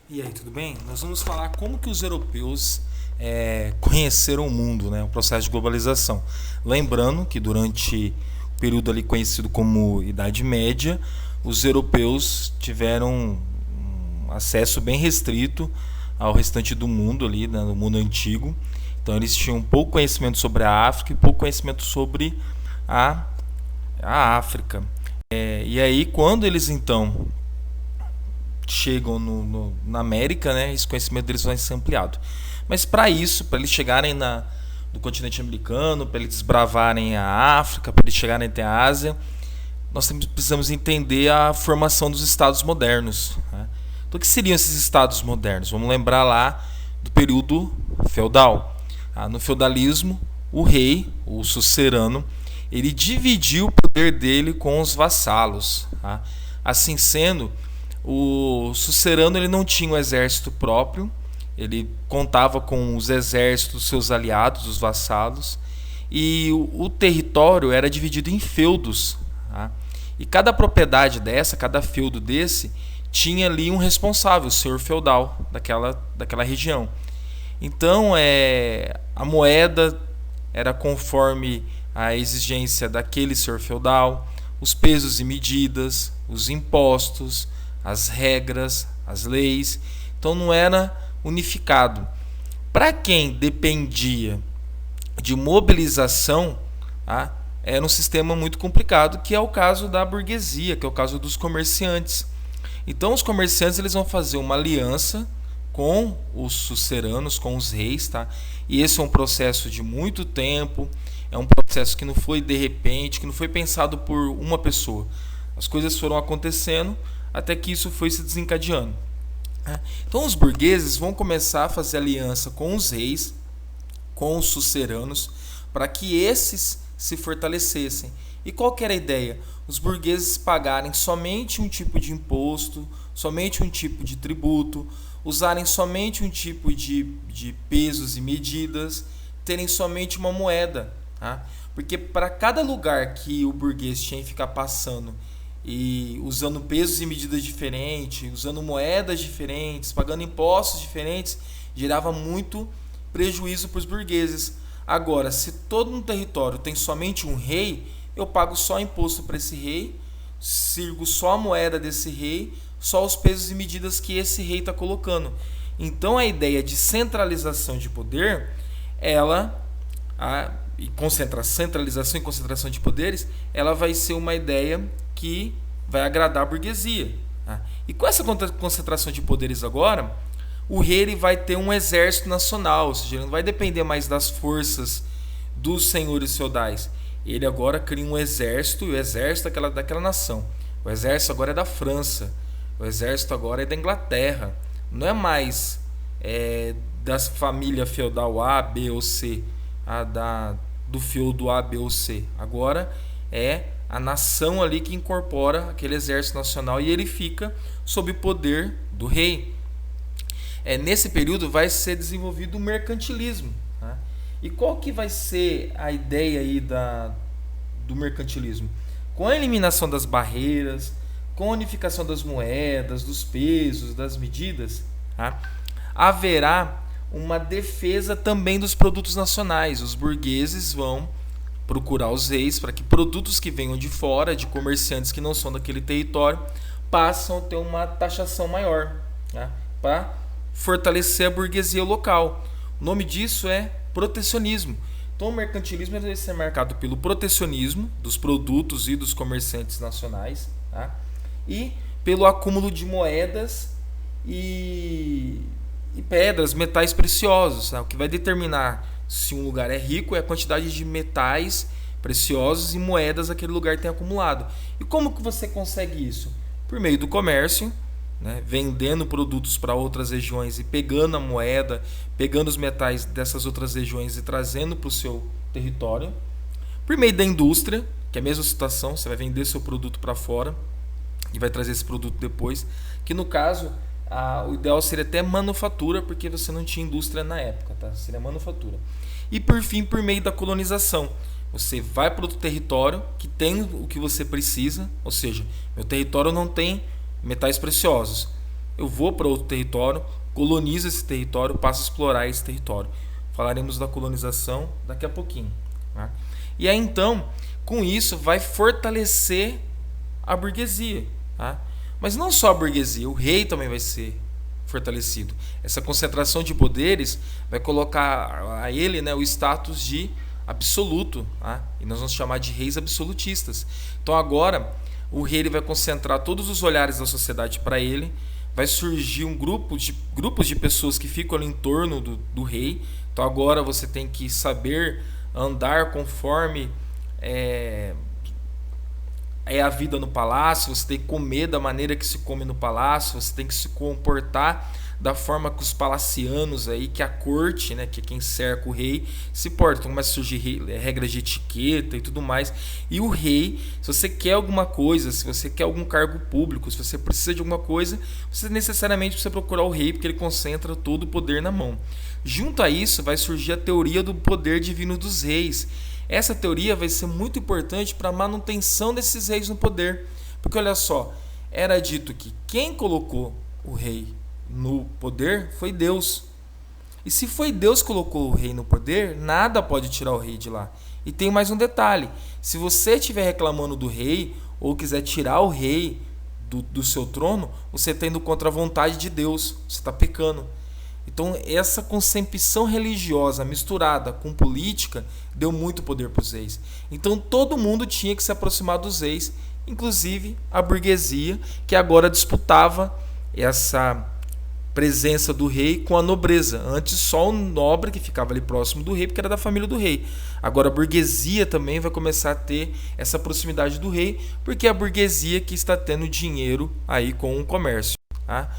E aí, tudo bem? Nós vamos falar como que os europeus conheceram o mundo, né? O processo de globalização. Lembrando que durante o período ali conhecido como Idade Média, os europeus tiveram um acesso bem restrito ao restante do mundo ali, né? No mundo antigo. Então eles tinham pouco conhecimento sobre a África e pouco conhecimento sobre a, a África. E aí, quando eles então chegam na América, né, esse conhecimento deles vai ser ampliado. Mas para isso, para eles chegarem no continente americano, para eles desbravarem a África, para eles chegarem até a Ásia, nós precisamos entender a formação dos estados modernos. Né? Então, o que seriam esses estados modernos? Vamos lembrar lá do período feudal. No feudalismo, o rei, o sucerano, ele dividiu o poder dele com os vassalos. Tá? Assim sendo, o sucerano ele não tinha um exército próprio, ele contava com os exércitos dos seus aliados, os vassalos, e o território era dividido em feudos. Tá? E cada propriedade dessa, cada feudo desse, tinha ali um responsável, o senhor feudal daquela região. Então, a moeda era conforme a exigência daquele senhor feudal, os pesos e medidas, os impostos, as regras, as leis. Então não era unificado. Para quem dependia de mobilização, tá? Era um sistema muito complicado, que é o caso da burguesia, que é o caso dos comerciantes. Então os comerciantes eles vão fazer uma aliança com os suceranos, com os reis, tá? E esse é um processo de muito tempo, é um processo que não foi de repente, que não foi pensado por uma pessoa. As coisas foram acontecendo até que isso foi se desencadeando. Então os burgueses vão começar a fazer aliança com os reis, com os suceranos, para que esses se fortalecessem. E qual que era a ideia? Os burgueses pagarem somente um tipo de imposto, somente um tipo de tributo, usarem somente um tipo de pesos e medidas, terem somente uma moeda. Tá? Porque para cada lugar que o burguês tinha que ficar passando e usando pesos e medidas diferentes, usando moedas diferentes, pagando impostos diferentes, gerava muito prejuízo para os burgueses. Agora, se todo um território tem somente um rei, eu pago só imposto para esse rei, sirvo só a moeda desse rei, só os pesos e medidas que esse rei está colocando. Então a ideia de centralização de poder, centralização e concentração de poderes, ela vai ser uma ideia que vai agradar a burguesia. Tá? E com essa concentração de poderes agora, o rei ele vai ter um exército nacional, ou seja, ele não vai depender mais das forças dos senhores feudais. Ele agora cria um exército, e o exército daquela nação. O exército agora é da França, o exército agora é da Inglaterra. Não é mais das famílias feudal A, B ou C, do feudo A, B ou C. Agora é a nação ali que incorpora aquele exército nacional e ele fica sob o poder do rei. Nesse período vai ser desenvolvido o mercantilismo. Tá? E qual que vai ser a ideia aí do mercantilismo? Com a eliminação das barreiras, com a unificação das moedas, dos pesos, das medidas, tá? Haverá uma defesa também dos produtos nacionais. Os burgueses vão procurar os reis para que produtos que venham de fora, de comerciantes que não são daquele território, passam a ter uma taxação maior, tá? Para fortalecer a burguesia local. O nome disso é protecionismo. Então o mercantilismo deve ser marcado pelo protecionismo dos produtos e dos comerciantes nacionais, tá? E pelo acúmulo de moedas e pedras, metais preciosos. Tá? O que vai determinar se um lugar é rico é a quantidade de metais preciosos e moedas que aquele lugar tem acumulado. E como que você consegue isso? Por meio do comércio, né? Vendendo produtos para outras regiões e pegando a moeda, pegando os metais dessas outras regiões e trazendo para o seu território. Por meio da indústria, que é a mesma situação, você vai vender seu produto para fora e vai trazer esse produto depois, que no caso o ideal seria até manufatura, porque você não tinha indústria na época, tá? Seria manufatura. E por fim, por meio da colonização. Você vai para outro território que tem o que você precisa, ou seja, meu território não tem metais preciosos. eu vou para outro território, colonizo esse território, passo a explorar esse território. Falaremos da colonização daqui a pouquinho. Tá? E aí então, com isso, vai fortalecer a burguesia. Tá? Mas não só a burguesia, o rei também vai ser fortalecido. Essa concentração de poderes vai colocar a ele, né, o status de absoluto. Tá? E nós vamos chamar de reis absolutistas. Então agora, o rei ele vai concentrar todos os olhares da sociedade para ele. Vai surgir grupos de pessoas que ficam ali em torno do rei. Então agora você tem que saber andar conforme é a vida no palácio, você tem que comer da maneira que se come no palácio, você tem que se comportar da forma que os palacianos aí, que a corte, né, que é quem cerca o rei, se porta. Então começa a surgir regras de etiqueta e tudo mais. E o rei, se você quer alguma coisa, se você quer algum cargo público, se você precisa de alguma coisa, você necessariamente precisa procurar o rei, porque ele concentra todo o poder na mão. Junto a isso vai surgir a teoria do poder divino dos reis. Essa teoria vai ser muito importante para a manutenção desses reis no poder. Porque olha só, era dito que quem colocou o rei no poder foi Deus. E se foi Deus que colocou o rei no poder, nada pode tirar o rei de lá. E tem mais um detalhe: se você estiver reclamando do rei ou quiser tirar o rei do seu trono, você está indo contra a vontade de Deus, você está pecando. Então essa concepção religiosa misturada com política deu muito poder para os reis. Então todo mundo tinha que se aproximar dos reis, inclusive a burguesia, que agora disputava essa presença do rei com a nobreza. Antes só o nobre que ficava ali próximo do rei, porque era da família do rei. Agora a burguesia também vai começar a ter essa proximidade do rei, porque é a burguesia que está tendo dinheiro aí com o comércio. Tá?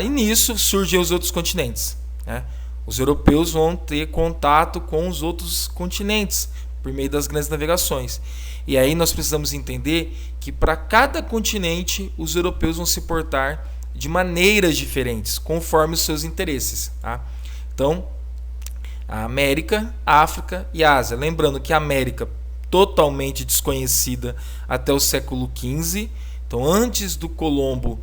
E nisso surgem os outros continentes. Né? Os europeus vão ter contato com os outros continentes por meio das grandes navegações. E aí nós precisamos entender que para cada continente os europeus vão se portar de maneiras diferentes, conforme os seus interesses. Tá? Então, a América, a África e a Ásia. Lembrando que a América totalmente desconhecida até o século XV. Então, antes do Colombo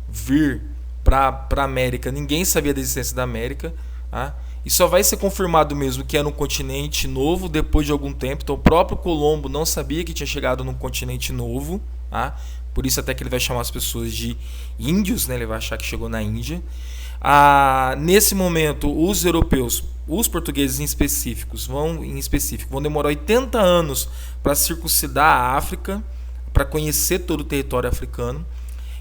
vir para a América, ninguém sabia da existência da América. Tá? E só vai ser confirmado mesmo que era um continente novo depois de algum tempo. Então, o próprio Colombo não sabia que tinha chegado num continente novo. Tá? Por isso até que ele vai chamar as pessoas de índios, né? Ele vai achar que chegou na Índia. Nesse momento, os europeus, os portugueses em específico, vão demorar 80 anos para circuncidar a África, para conhecer todo o território africano.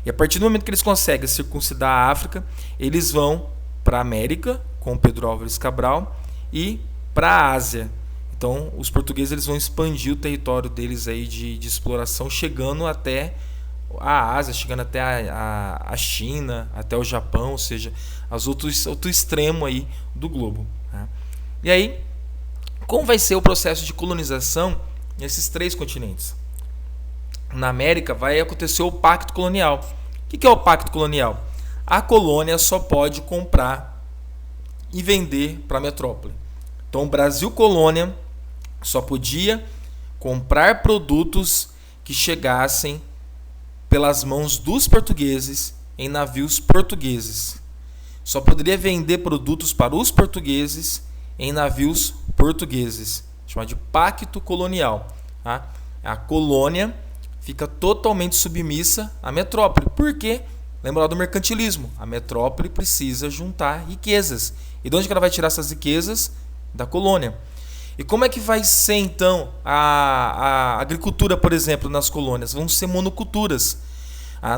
E a partir do momento que eles conseguem circuncidar a África, eles vão para a América, com Pedro Álvares Cabral, e para a Ásia. Então, os portugueses eles vão expandir o território deles aí de exploração, chegando até a Ásia, chegando até a China, até o Japão, ou seja, outro extremo aí do globo. Tá? E aí, como vai ser o processo de colonização nesses três continentes? Na América vai acontecer o Pacto Colonial. O que é o Pacto Colonial? A colônia só pode comprar e vender para a metrópole. Então, o Brasil colônia só podia comprar produtos que chegassem pelas mãos dos portugueses em navios portugueses. Só poderia vender produtos para os portugueses em navios portugueses. Chamado de Pacto Colonial. Tá? A colônia fica totalmente submissa à metrópole. Por quê? Lembra do mercantilismo. A metrópole precisa juntar riquezas. E de onde que ela vai tirar essas riquezas? Da colônia. E como é que vai ser, então, a agricultura, por exemplo, nas colônias? Vão ser monoculturas.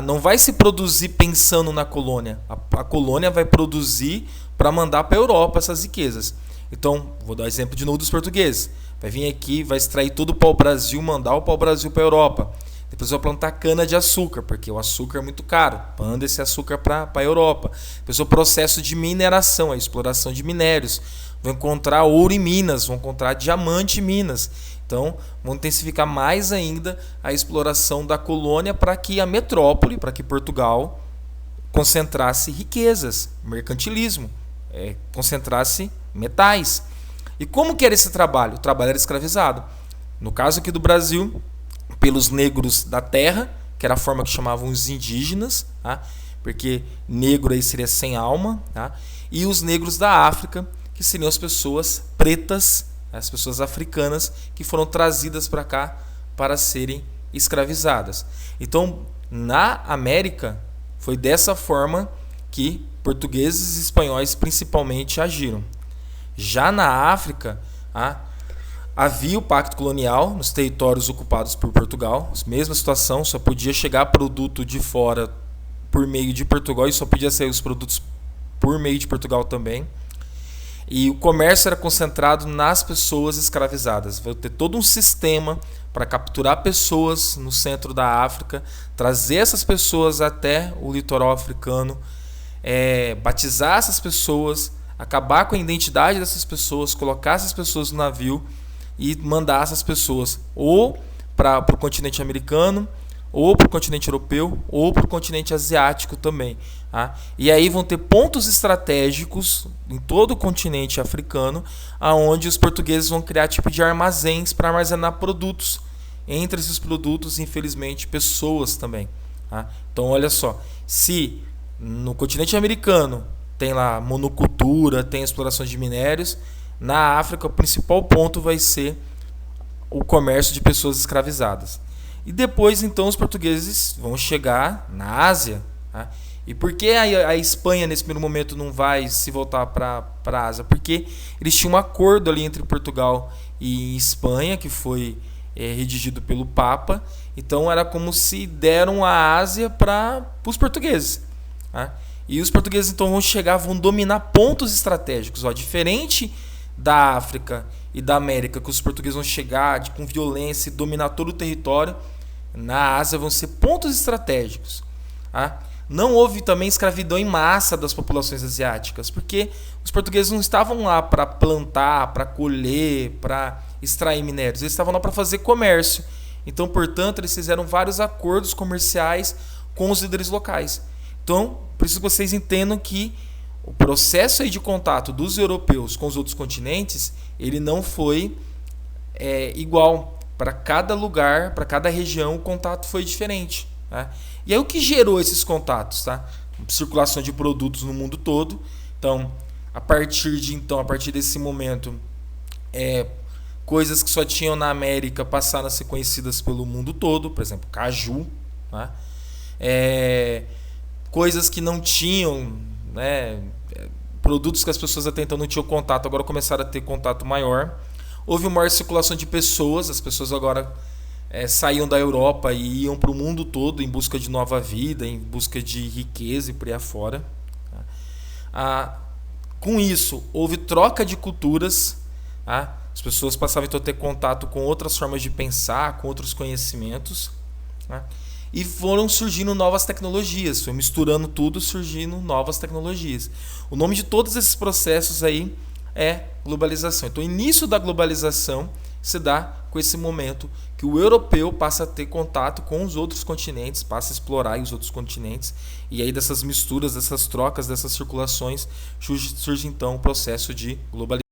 Não vai se produzir pensando na colônia. A colônia vai produzir para mandar para a Europa essas riquezas. Então, vou dar exemplo de novo dos portugueses. Vai vir aqui, vai extrair todo o pau-brasil, mandar o pau-brasil para a Europa. Depois vai plantar cana-de-açúcar, porque o açúcar é muito caro. Manda esse açúcar para a Europa. Depois o processo de mineração, a exploração de minérios. Vão encontrar ouro em Minas, vão encontrar diamante em Minas. Então, vão intensificar mais ainda a exploração da colônia para que a metrópole, para que Portugal concentrasse riquezas, mercantilismo, concentrasse metais. E como que era esse trabalho? O trabalho era escravizado. No caso aqui do Brasil, pelos negros da terra, que era a forma que chamavam os indígenas, tá? porque negro aí seria sem alma, tá? E os negros da África, que seriam as pessoas pretas, as pessoas africanas que foram trazidas para cá para serem escravizadas. Então, na América, foi dessa forma que portugueses e espanhóis principalmente agiram. Já na África, havia o pacto colonial nos territórios ocupados por Portugal, mesma situação, só podia chegar produto de fora por meio de Portugal e só podia sair os produtos por meio de Portugal também. E o comércio era concentrado nas pessoas escravizadas. Vai ter todo um sistema para capturar pessoas no centro da África, trazer essas pessoas até o litoral africano, batizar essas pessoas, acabar com a identidade dessas pessoas, colocar essas pessoas no navio e mandar essas pessoas ou para o continente americano, ou para o continente europeu, ou para o continente asiático também. Tá? E aí vão ter pontos estratégicos em todo o continente africano, aonde os portugueses vão criar tipo de armazéns para armazenar produtos. Entre esses produtos, infelizmente, pessoas também. Tá? Então, olha só, se no continente americano tem lá monocultura, tem exploração de minérios, na África o principal ponto vai ser o comércio de pessoas escravizadas. E depois, então, os portugueses vão chegar na Ásia. Tá? E por que a Espanha, nesse primeiro momento, não vai se voltar para a Ásia? Porque eles tinham um acordo ali entre Portugal e Espanha, que foi redigido pelo Papa. Então, era como se deram a Ásia para os portugueses. Tá? E os portugueses, então, vão chegar, vão dominar pontos estratégicos. Ó, diferente da África e da América, que os portugueses vão chegar com violência e dominar todo o território, na Ásia vão ser pontos estratégicos. Tá? Não houve também escravidão em massa das populações asiáticas, porque os portugueses não estavam lá para plantar, para colher, para extrair minérios, eles estavam lá para fazer comércio. Então, portanto, eles fizeram vários acordos comerciais com os líderes locais. Então, preciso que vocês entendam que o processo aí de contato dos europeus com os outros continentes, ele não foi igual. Para cada lugar, para cada região, o contato foi diferente. Tá? E aí o que gerou esses contatos? Tá? Circulação de produtos no mundo todo. Então, a partir desse momento, coisas que só tinham na América passaram a ser conhecidas pelo mundo todo. Por exemplo, caju. Tá? Coisas que não tinham, né, produtos que as pessoas até então não tinham contato, agora começaram a ter contato maior. Houve uma maior circulação de pessoas, as pessoas agora saíam da Europa e iam para o mundo todo em busca de nova vida, em busca de riqueza e por aí afora. Com isso, houve troca de culturas. Tá? As pessoas passavam então a ter contato com outras formas de pensar, com outros conhecimentos. Tá? E foram surgindo novas tecnologias, foi misturando tudo, surgindo novas tecnologias. O nome de todos esses processos aí é globalização. Então, o início da globalização se dá com esse momento que o europeu passa a ter contato com os outros continentes, passa a explorar os outros continentes, e aí dessas misturas, dessas trocas, dessas circulações, surge então o processo de globalização.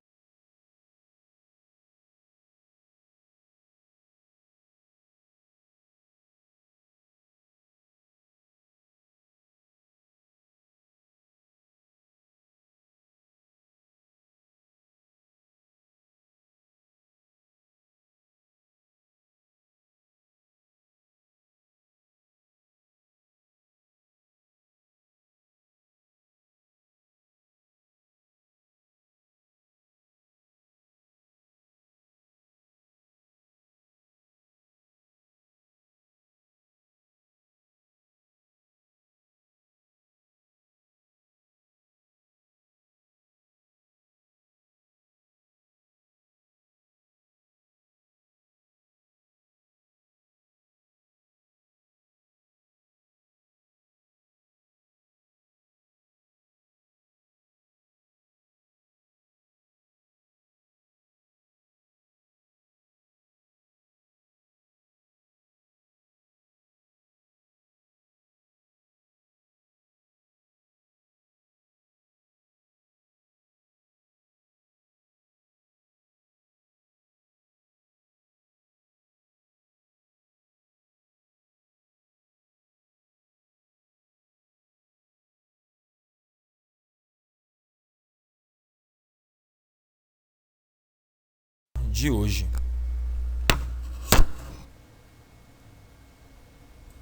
de hoje.